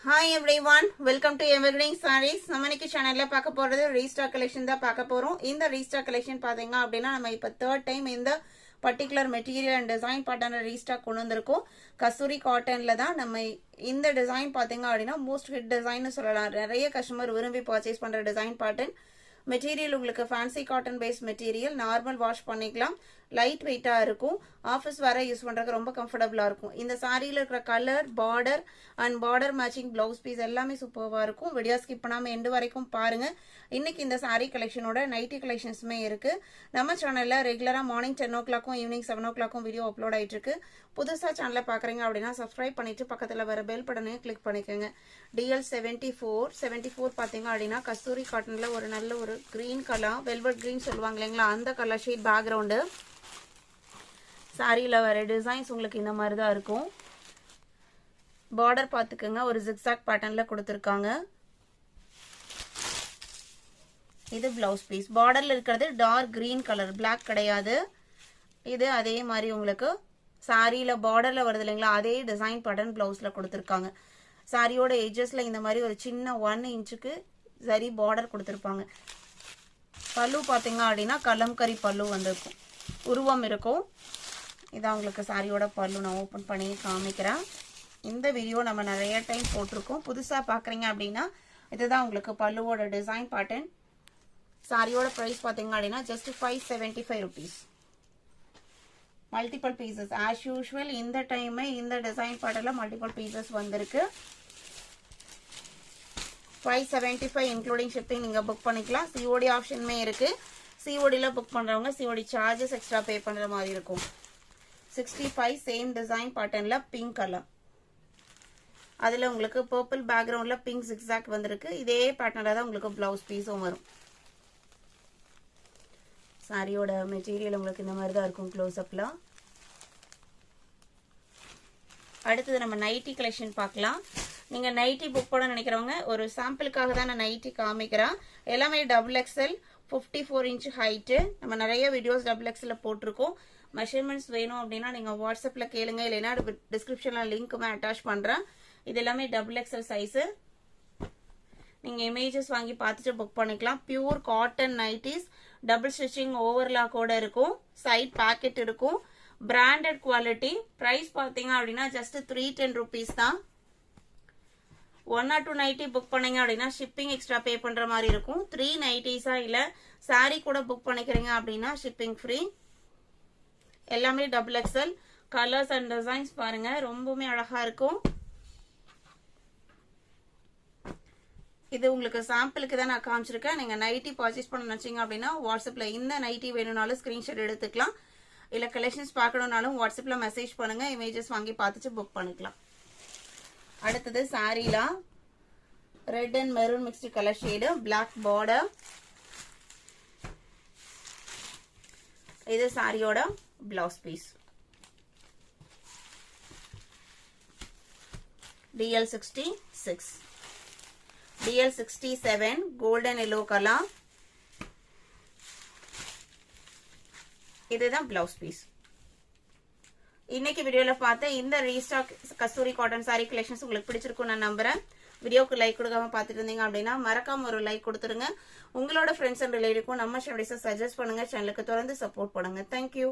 Hi everyone, welcome to Evergreen Sarees. நம்ம இன்னைக்கு சேனல்ல பார்க்க போறது ரீஸ்டாக் கலெக்ஷன் தான் பார்க்க போறோம். இந்த ரீஸ்டாக் கலெக்ஷன் பாத்தீங்க அப்படின்னா நம்ம இப்ப third டைம் இந்த particular material and design pattern restock கொண்டு வந்திருக்கோம். கஸ்தூரி காட்டன்ல தான் நம்ம இந்த டிசைன் பாத்தீங்க அப்படின்னா மோஸ்ட் ஹிட் டிசைன் சொல்லலாம். நிறைய கஸ்டமர் விரும்பி பர்ச்சேஸ் பண்ற டிசைன் பேட்டர்ன். மெட்டீரியல் உங்களுக்கு fancy cotton base material, normal wash பண்ணிக்கலாம், லைட் வெயிட்டா இருக்கும், ஆஃபீஸ் வர யூஸ் பண்றதுக்கு ரொம்ப கம்ஃபர்டபுளா இருக்கும். இந்த சாரியில இருக்கிற colour, border and border matching blouse piece எல்லாமே சூப்பர்வா இருக்கும். வீடியோ ஸ்கிப் பண்ணாம எண்டு வரைக்கும் பாருங்க. இன்னைக்கு இந்த சாரி கலெக்ஷனோட நைட்டி கலெக்ஷன்ஸுமே இருக்கு. நம்ம சேனல்ல ரெகுலரா morning 10 o'clock evening 7 o'clock video upload ஆயிட்டு இருக்கு. புதுசா சேனலை பாக்குறீங்க அப்படின்னா சப்ஸ்கிரைப் பண்ணிட்டு பக்கத்துல வர பெல் பட்டனையும் கிளிக் பண்ணிக்கோங்க. DL 74 பாத்தீங்க அப்படின்னா கஸ்தூரி காட்டன்ல ஒரு நல்ல ஒரு கிரீன் கலர், வெல்வெட் கிரீன் சொல்லுவாங்க இல்லைங்களா, அந்த கலர் ஷேட் பேக்ரவுண்டு. சாரியில வர டிசைன்ஸ் உங்களுக்கு இந்த மாதிரி தான் இருக்கும். பார்டர் பார்த்துக்கோங்க, ஒரு ஜிக்ஸாக் பேட்டர்ன்ல கொடுத்துருக்காங்க. இது பிளவுஸ் பீஸ். பார்டர்ல இருக்கிறது டார்க் கிரீன் கலர், பிளாக் கிடையாது. இது அதே மாதிரி உங்களுக்கு சாரியில பார்டர்ல வருது இல்லைங்களா, அதே டிசைன் பேட்டர்ன் பிளவுஸ்ல கொடுத்துருக்காங்க. சாரியோட எட்ஜஸ்ல இந்த மாதிரி ஒரு சின்ன 1 இன்ச்சுக்கு சரி பார்டர் கொடுத்துருப்பாங்க. பல்லு பார்த்தீங்க அப்படின்னா கலம்கரி பல்லு வந்திருக்கும், உருவம் இருக்கும். இதான் உங்களுக்கு சாரியோட பல்லு. நான் ஓப்பன் பண்ணி காமிக்கிறேன். இந்த வீடியோ நம்ம நிறைய டைம் போட்டிருக்கோம். புதுசா பாக்குறீங்க அப்படின்னா இதுதான் உங்களுக்கு பல்லுவோட டிசைன் பேட்டர்ன். சாரியோட பிரைஸ் பாத்தீங்க அப்படின்னா just 575 rupees. Multiple pieces as usual. இந்த டைம் இந்த டிசைன் பேட்டர்ன்ல மல்டிபிள் பீசஸ் வந்திருக்கு. 575 இன்க்ளூடிங் ஷிப்பிங் நீங்க புக் பண்ணிக்கலாம். சிஓடி ஆப்ஷனுமே இருக்கு. சிஓடியில் புக் பண்றவங்க சிஓடி சார்ஜஸ் எக்ஸ்ட்ரா பே பண்ற மாதிரி இருக்கும். 65 சேம் டிசைன் பேட்டர்ன்ல பிங்க் கலர், அதுல உங்களுக்கு பர்பிள் பேக்ரவுண்ட்ல பிங்க் ஜிக்ஸாக் வந்திருக்கு. இதே பேட்டர்ன்ல தான் உங்களுக்கு பிளவுஸ் பீஸும் வரும். சாரியோட மெட்டீரியல் உங்களுக்கு இந்த மாதிரி தான் இருக்கும் க்ளோஸ் அப்ல. அடுத்தது நம்ம நைட்டி கலெக்ஷன் பார்க்கலாம். நீங்க நைட்டி புக் பண்ண நினைக்கிறவங்க ஒரு சாம்பிளுக்காக தான் நான் நைட்டி காமிக்கிறேன். எல்லாமே XXL 54 inch ஹைட்டு. நம்ம நிறைய வீடியோஸ் XXL போட்டிருக்கோம். மெஷர்மெண்ட்ஸ் வேணும் அப்படின்னா நீங்க வாட்ஸ்அப்ல கேளுங்க, இல்லைன்னா டிஸ்கிரிப்ஷன்ல லிங்க்குமே அட்டாச் பண்றேன். இது எல்லாமே XXL சைஸ். நீங்க இமேஜஸ் வாங்கி பார்த்துட்டு புக் பண்ணிக்கலாம். Pure cotton nighties, double stitching ஓவர்லாக்கோட இருக்கும், சைட் பாக்கெட் இருக்கும், பிராண்டட் குவாலிட்டி. பிரைஸ் பாத்தீங்க அப்படின்னா ஜஸ்ட் 310 rupees தான். 1 or 2 நைட்டி புக் பண்ணீங்க அப்படின்னா ஷிப்பிங் எக்ஸ்ட்ரா பே பண்ற மாதிரி இருக்கும். 3 நைட்டிஸா இல்ல சாரி கூட புக் பண்ணிக்கிறீங்க அப்படின்னா ஷிப்பிங் ஃப்ரீ. எல்லாமே XXL. கலர்ஸ் அண்ட் டிசைன்ஸ் பாருங்க, ரொம்பவுமே அழகா இருக்கும். இது உங்களுக்கு சாம்பிளுக்கு தான் நான் காமிச்சிருக்கேன். நீங்க நைட்டி பர்ச்சேஸ் பண்ண நினைச்சீங்க அப்படின்னா வாட்ஸ்அப்ல இந்த நைட்டி வேணும்னாலும் ஸ்கிரீன்ஷாட் எடுத்துக்கலாம், இல்ல கலெக்ஷன்ஸ் பார்க்கணும்னாலும் வாட்ஸ்அப்ல மெசேஜ் பண்ணுங்க, இமேஜஸ் வாங்கி பார்த்துட்டு புக் பண்ணிக்கலாம். அடுத்தது சாரில red and maroon mixed colour shade, black border. இது சாரியோட blouse piece. DL 66, DL 67 golden yellow colour. இதுதான் பிளவுஸ் பீஸ். இன்னைக்கு வீடியோல பார்த்த இந்த restock Kasturi cotton sari collections உங்களுக்கு பிடிச்சிருக்கும் நான் நம்புறேன். வீடியோக்கு லைக் கொடுக்காம பார்த்துட்டு இருந்தீங்க அப்படின்னா மறக்காம ஒரு லைக் கொடுத்துருங்க. உங்களோட ஃப்ரெண்ட்ஸ் அண்ட் ரிலேட்டிவ்க்கும் நம்ம சேனலை சஜஸ்ட் பண்ணுங்க. சேனலுக்கு தொடர்ந்து சப்போர்ட் பண்ணுங்க. தேங்க்யூ.